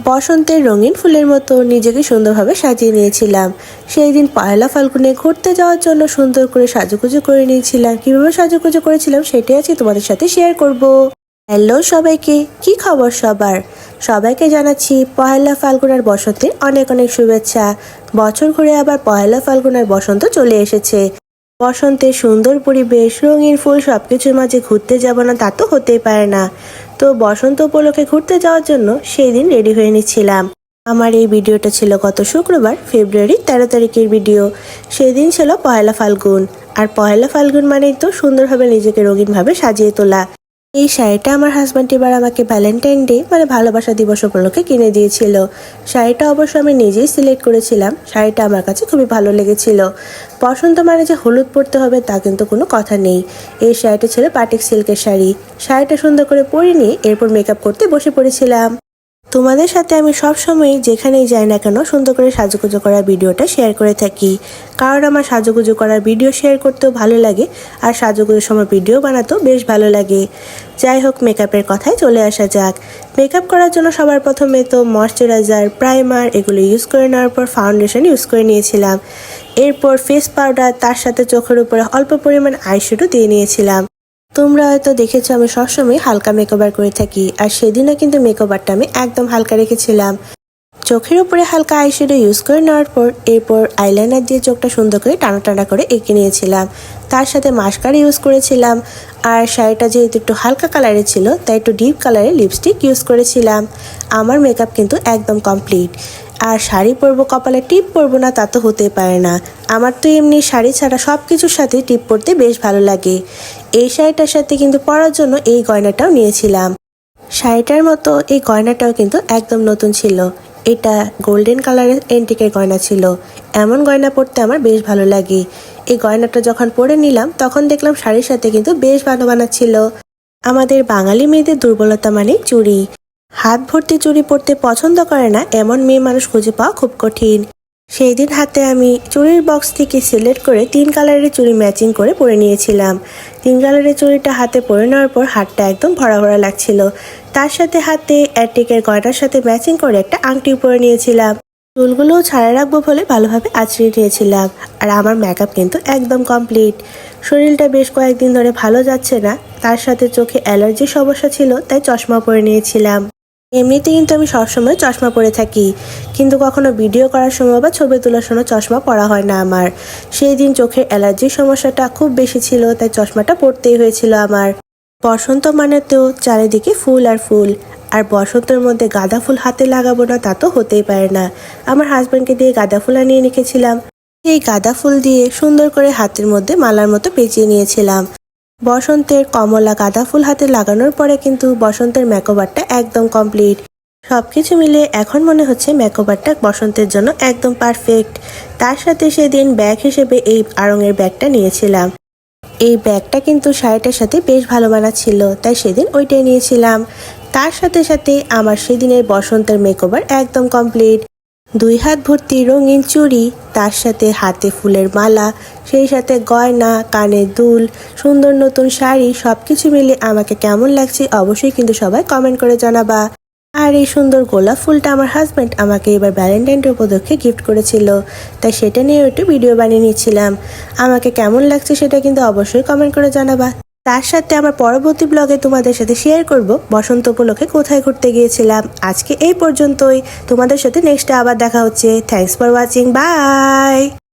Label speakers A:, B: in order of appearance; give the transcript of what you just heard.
A: বসন্তের রঙিন ফুলের মতো নিজেকে সুন্দরভাবে সাজিয়ে নিয়েছিলাম। সেই দিন পয়লা ফাল্গুনে ঘুরতে যাওয়ার জন্য সুন্দর করে সাজুগুজু করে নিয়েছিলাম। কিভাবে সাজুগুজু করেছিলাম সেটাই আজকে তোমাদের সাথে শেয়ার করব। হ্যালো সবাইকে, কি খবর সবার? সবাইকে জানাচ্ছি পয়লা ফাল্গুন আর বসন্তের অনেক অনেক শুভেচ্ছা। বছর ঘুরে আবার পয়লা ফাল্গুন আর বসন্ত চলে এসেছে। বসন্তের সুন্দর পরিবেশ, রঙিন ফুল সবকিছুর মাঝে ঘুরতে যাব না তা তো হতেই পারে না। তো বসন্ত উপলক্ষে ঘুরতে যাওয়ার জন্য সেই দিন রেডি হয়ে নিচ্ছিলাম। আমার এই ভিডিওটা ছিল গত শুক্রবার ফেব্রুয়ারি 13 তারিখের ভিডিও। সেই দিন ছিল পয়লা ফাল্গুন। আর পয়লা ফাল্গুন মানেই তো সুন্দরভাবে নিজেকে রঙিনভাবে সাজিয়ে তোলা। এই শাড়িটা আমার হাজব্যান্ড এবার আমাকে ভ্যালেন্টাইন ডে মানে ভালোবাসা দিবস উপলক্ষে কিনে দিয়েছিল। শাড়িটা অবশ্য আমি নিজেই সিলেক্ট করেছিলাম। শাড়িটা আমার কাছে খুবই ভালো লেগেছিল। বসন্ত মানে যে হলুদ পরতে হবে তা কিন্তু কোনো কথা নেই। এই শাড়িটা ছিল বাটিক সিল্কের শাড়ি। শাড়িটা সুন্দর করে পরে নিয়ে এরপর মেকআপ করতে বসে পড়েছিলাম। তোমাদের সাথে আমি সবসময় যেখানেই যাই না কেন সুন্দর করে সাজুগুজু করার ভিডিওটা শেয়ার করে থাকি, কারণ আমার সাজুগুজু করার ভিডিও শেয়ার করতেও ভালো লাগে আর সাজুগুজুর সময় ভিডিও বানাতেও বেশ ভালো লাগে। যাই হোক, মেকআপের কথায় চলে আসা যাক। মেকআপ করার জন্য সবার প্রথমে তো ময়শ্চারাইজার, প্রাইমার এগুলো ইউজ করে নেওয়ার পর ফাউন্ডেশন ইউজ করে নিয়েছিলাম। এরপর ফেস পাউডার, তার সাথে চোখের উপরে অল্প পরিমাণ আইশ্যাডো দিয়ে নিয়েছিলাম। তোমরা হয়তো দেখেছো আমি সবসময় হালকা মেকওভার করে থাকি, আর সেদিনও কিন্তু মেকওভারটা আমি একদম হালকা রেখেছিলাম। চোখের উপরে হালকা আইশ্যাডো ইউজ করে নেওয়ার পর এরপর আইলাইনার দিয়ে চোখটা সুন্দর করে টানা টানা করে এঁকে নিয়েছিলাম। তার সাথে মাস্কারা ইউজ করেছিলাম। আর শাড়িটা যেহেতু একটু হালকা কালারের ছিল তাই একটু ডিপ কালারের লিপস্টিক ইউজ করেছিলাম। আমার মেকআপ কিন্তু একদম কমপ্লিট। আর শাড়ি পরবো, কপালে টিপ পরবো না তা তো হতে পারে না। আমার তো এমনি শাড়ি ছাড়া সব কিছুর সাথে টিপ পরতে বেশ ভালো লাগে। এই শাড়িটার সাথে কিন্তু পরার জন্য এই গয়নাটাও নিয়েছিলাম। শাড়িটার মতো এই গয়নাটাও কিন্তু একদম নতুন ছিল। এটা গোল্ডেন কালারের এন্টিকের গয়না ছিল। এমন গয়না পরতে আমার বেশ ভালো লাগে। এই গয়নাটা যখন পরে নিলাম তখন দেখলাম শাড়ির সাথে কিন্তু বেশ ভালো মানাচ্ছিল। আমাদের বাঙালি মেয়েদের দুর্বলতা মানে চুড়ি। হাত ভর্তি চুড়ি পরতে পছন্দ করে না এমন মেয়ে মানুষ খুঁজে পাওয়া খুব কঠিন। সেই দিন হাতে আমি চুড়ির বক্স থেকে সিলেক্ট করে 3 কালারের চুড়ি ম্যাচিং করে পরে নিয়েছিলাম। 3 কালারের চুড়িটা হাতে পরে নেওয়ার পর হাতটা একদম ভরা ভরা লাগছিল। তার সাথে হাতে অ্যান্টিকের গয়নার সাথে ম্যাচিং করে একটা আংটি পরে নিয়েছিলাম। চুলগুলোও ছাড়া রাখবো বলে ভালোভাবে আঁচড়িয়ে নিয়েছিলাম। আর আমার মেকআপ কিন্তু একদম কমপ্লিট। শরীরটা বেশ কয়েকদিন ধরে ভালো যাচ্ছে না, তার সাথে চোখে অ্যালার্জির সমস্যা ছিল তাই চশমা পরে নিয়েছিলাম। এমনিতে কিন্তু আমি সবসময় চশমা পরে থাকি, কিন্তু কখনো ভিডিও করার সময় বা ছবি তোলার সময় চশমা পরা হয় না আমার। সেই দিন চোখের অ্যালার্জির সমস্যাটা খুব বেশি ছিল তাই চশমাটা পরতেই হয়েছিল আমার। বসন্ত মানে তো চারিদিকে ফুল আর ফুল, আর বসন্তের মধ্যে গাঁদা ফুল হাতে লাগাবো না তা তো হতেই পারে না। আমার হাজব্যান্ডকে দিয়ে গাঁদা ফুল আনিয়ে রেখেছিলাম। এই গাঁদা ফুল দিয়ে সুন্দর করে হাতের মধ্যে মালার মতো পেঁচিয়ে নিয়েছিলাম। বসন্তের কমলা গাঁদা ফুল হাতে লাগানোর পরে কিন্তু বসন্তের মেকওভারটা একদম কমপ্লিট। সবকিছু মিলে এখন মনে হচ্ছে মেকওভারটা বসন্তের জন্য একদম পারফেক্ট। তার সাথে সেদিন ব্যাগ হিসেবে এই আড়ঙের ব্যাগটা নিয়েছিলাম। এই ব্যাগটা কিন্তু শাড়িটার সাথে বেশ ভালো মানাচ্ছিল তাই সেদিন ওইটাই নিয়েছিলাম। তার সাথে সাথে আমার সেদিনের বসন্তের মেকওভার একদম কমপ্লিট। 2 হাত ভর্তি রঙিন চুড়ি, তার সাথে হাতে ফুলের মালা, সেই সাথে গয়না, কানের দুল, সুন্দর নতুন শাড়ি, সবকিছু মিলে আমাকে কেমন লাগছে অবশ্যই কিন্তু সবাই কমেন্ট করে জানাবা। আর এই সুন্দর গোলাপ ফুলটা আমার হাজব্যান্ড আমাকে এবার ভ্যালেন্টাইন ডে উপলক্ষে গিফট করেছিল, তাই সেটা নিয়ে একটু ভিডিও বানিয়ে নিচ্ছিলাম। আমাকে কেমন লাগছে সেটা কিন্তু অবশ্যই কমেন্ট করে জানাবা। তার সাথে আমার পরবর্তী ব্লগে তোমাদের সাথে শেয়ার করব বসন্ত উপলক্ষে কোথায় ঘুরতে গিয়েছিলাম। আজকে এই পর্যন্তই, তোমাদের সাথে নেক্সটে আবার দেখা হচ্ছে। Thanks for watching, by.